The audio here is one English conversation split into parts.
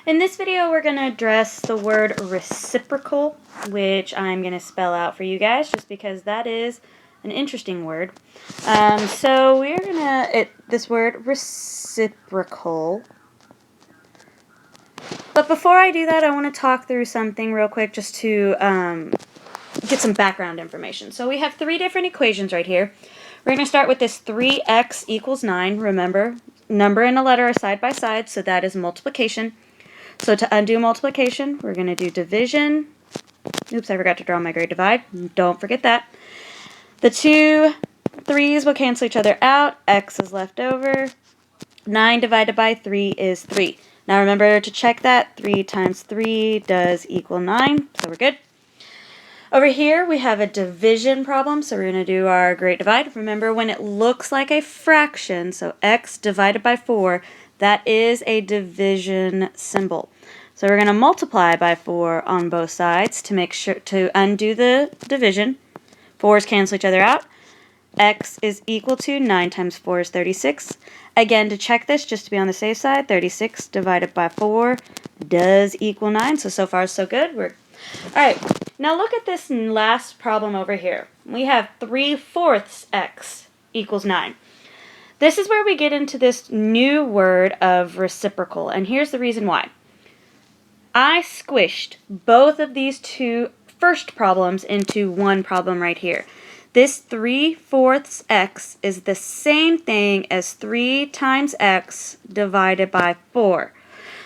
In this video, we're going to address the word reciprocal, which I'm going to spell out for you guys just because that is an interesting word. So we're going to, this word reciprocal. But before I do that, I want to talk through something real quick just to get some background information. So we have three different equations right here. We're going to start with this 3x equals 9. Remember, number and a letter are side by side, so that is multiplication. So to undo multiplication, we're going to do division. Oops, I forgot to draw my great divide. Don't forget that. The two 3's will cancel each other out. X is left over. 9 divided by 3 is 3. Now remember to check that. 3 times 3 does equal 9, so we're good. Over here, we have a division problem, so we're going to do our great divide. Remember, when it looks like a fraction, so x divided by 4, that is a division symbol. So we're going to multiply by 4 on both sides to make sure to undo the division. 4's cancel each other out. X is equal to 9 times 4 is 36. Again, to check this, just to be on the safe side, 36 divided by 4 does equal 9. So far, so good. All right, now look at this last problem over here. We have 3/4 x equals 9. This is where we get into this new word of reciprocal, and here's the reason why. I squished both of these two first problems into one problem right here. This 3/4 x is the same thing as 3 times x divided by 4.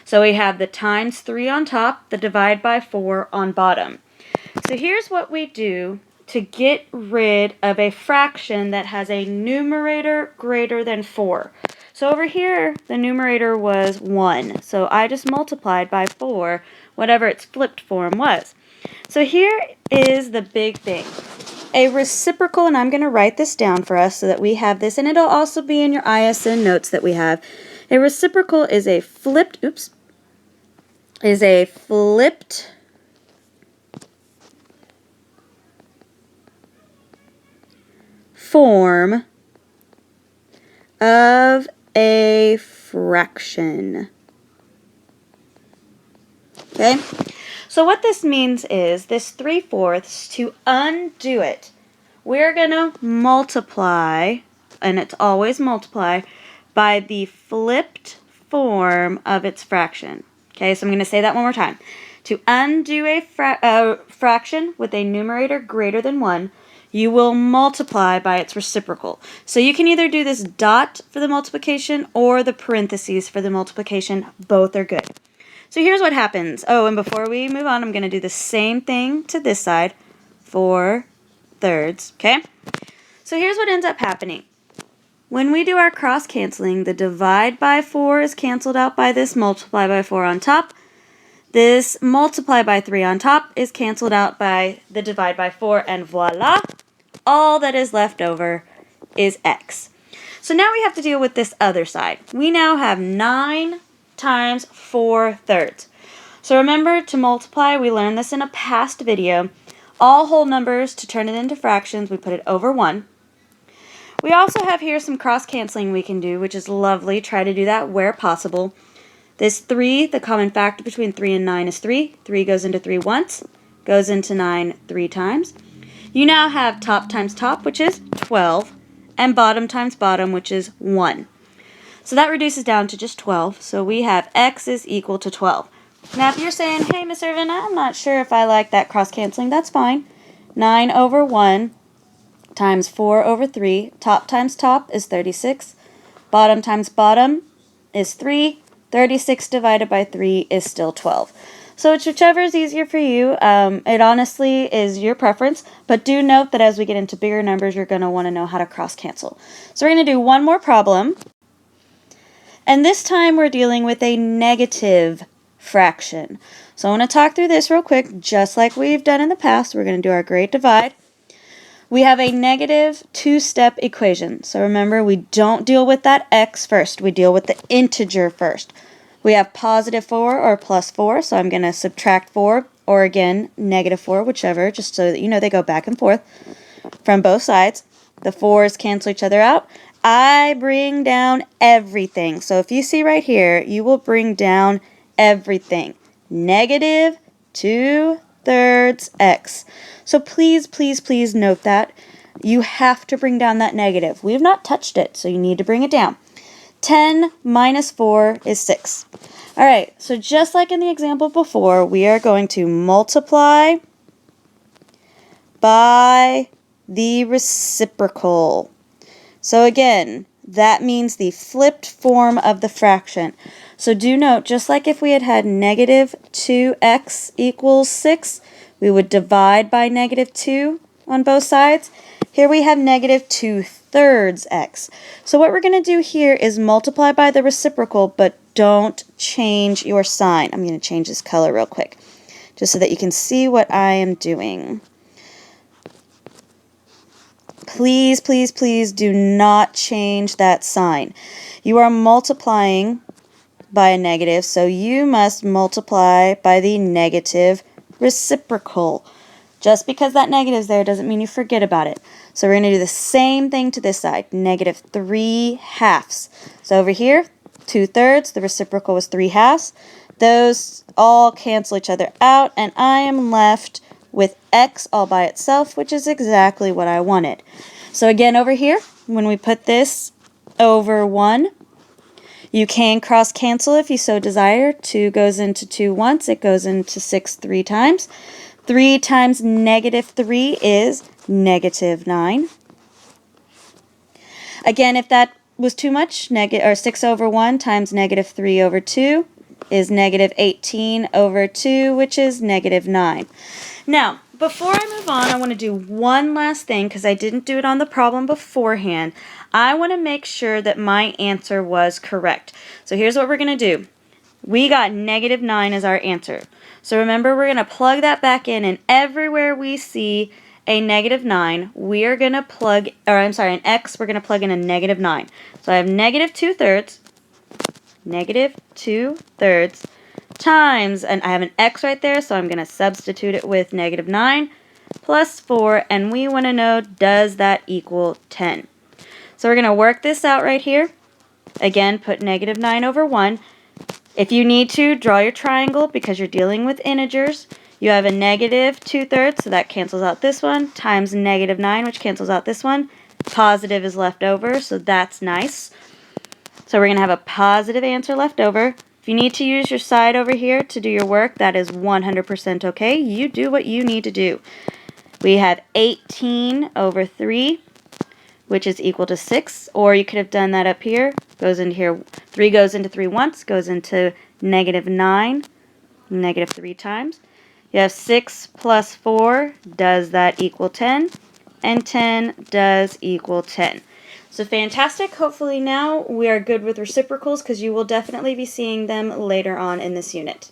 So we have the times 3 on top, the divide by 4 on bottom. So here's what we do to get rid of a fraction that has a numerator greater than 4. So over here, the numerator was 1. So I just multiplied by 4, whatever its flipped form was. So here is the big thing. A reciprocal, and I'm going to write this down for us so that we have this, and it'll also be in your ISN notes that we have. A reciprocal is a flipped form of a fraction. Okay? So what this means is this 3/4, to undo it, we're going to multiply, and it's always multiply, by the flipped form of its fraction. Okay, so I'm going to say that one more time. To undo a fraction with a numerator greater than 1, you will multiply by its reciprocal. So you can either do this dot for the multiplication or the parentheses for the multiplication. Both are good. So here's what happens. Oh, and before we move on, I'm going to do the same thing to this side. 4/3, okay? So here's what ends up happening. When we do our cross-canceling, the divide by 4 is canceled out by this multiply by 4 on top. This multiply by 3 on top is canceled out by the divide by 4, and voila, all that is left over is x. So now we have to deal with this other side. We now have 9 times 4/3. So remember, to multiply, we learned this in a past video. All whole numbers, to turn it into fractions, we put it over 1. We also have here some cross-canceling we can do, which is lovely. Try to do that where possible. This 3, the common factor between 3 and 9 is 3. 3 goes into 3 once, goes into 9 3 times. You now have top times top, which is 12, and bottom times bottom, which is 1. So that reduces down to just 12. So we have x is equal to 12. Now if you're saying, hey, Miss Irvin, I'm not sure if I like that cross-canceling, that's fine. 9 over 1 times 4 over 3. Top times top is 36. Bottom times bottom is 3. 36 divided by 3 is still 12. So it's whichever is easier for you. It honestly is your preference, but do note that as we get into bigger numbers, you're going to want to know how to cross-cancel. So we're going to do one more problem, and this time we're dealing with a negative fraction. So I want to talk through this real quick, just like we've done in the past. We're going to do our great divide. We have a negative two-step equation. So remember, we don't deal with that x first. We deal with the integer first. We have positive 4 or plus 4, so I'm going to subtract 4, or again, negative 4, whichever, just so that you know they go back and forth from both sides. The 4's cancel each other out. I bring down everything. So if you see right here, you will bring down everything. Negative 2/3 x. So please, please, please note that. You have to bring down that negative. We have not touched it, so you need to bring it down. 10 minus 4 is 6. All right, so just like in the example before, we are going to multiply by the reciprocal. So again, that means the flipped form of the fraction. So do note, just like if we had had negative 2x equals 6, we would divide by negative 2 on both sides. Here we have negative 2/3 x. So what we're going to do here is multiply by the reciprocal, but don't change your sign. I'm going to change this color real quick, just so that you can see what I am doing. Please, please, please do not change that sign. You are multiplying by a negative, so you must multiply by the negative reciprocal. Just because that negative is there doesn't mean you forget about it. So we're going to do the same thing to this side, negative 3/2. So over here, 2/3, the reciprocal was 3/2. Those all cancel each other out, and I am left with x all by itself, which is exactly what I wanted. So again, over here, when we put this over 1, you can cross cancel if you so desire. 2 goes into 2 once, it goes into 6 3 times. 3 times negative 3 is negative 9. Again, if that was too much, 6 over 1 times negative 3 over 2 is negative 18 over 2, which is negative 9. Now, before I move on, I want to do one last thing because I didn't do it on the problem beforehand. I want to make sure that my answer was correct. So here's what we're going to do. We got negative 9 as our answer. So remember, we're going to plug that back in, and everywhere we see a negative 9, we are going to plug, or I'm sorry, an x, we're going to plug in a negative 9. So I have negative 2/3, negative 2/3 times, and I have an x right there, so I'm going to substitute it with negative 9 plus 4, and we want to know, does that equal 10? So we're going to work this out right here. Again, put negative 9 over 1. If you need to, draw your triangle because you're dealing with integers. You have a negative 2/3, so that cancels out this one, times negative 9, which cancels out this one. Positive is left over, so that's nice. So we're going to have a positive answer left over. If you need to use your side over here to do your work, that is 100% okay. You do what you need to do. We have 18 over 3, which is equal to 6, or you could have done that up here. Goes into here. 3 goes into 3 once, goes into negative 9, negative 3 times. You have 6 plus 4, does that equal 10? And 10 does equal 10. So fantastic. Hopefully now we are good with reciprocals because you will definitely be seeing them later on in this unit.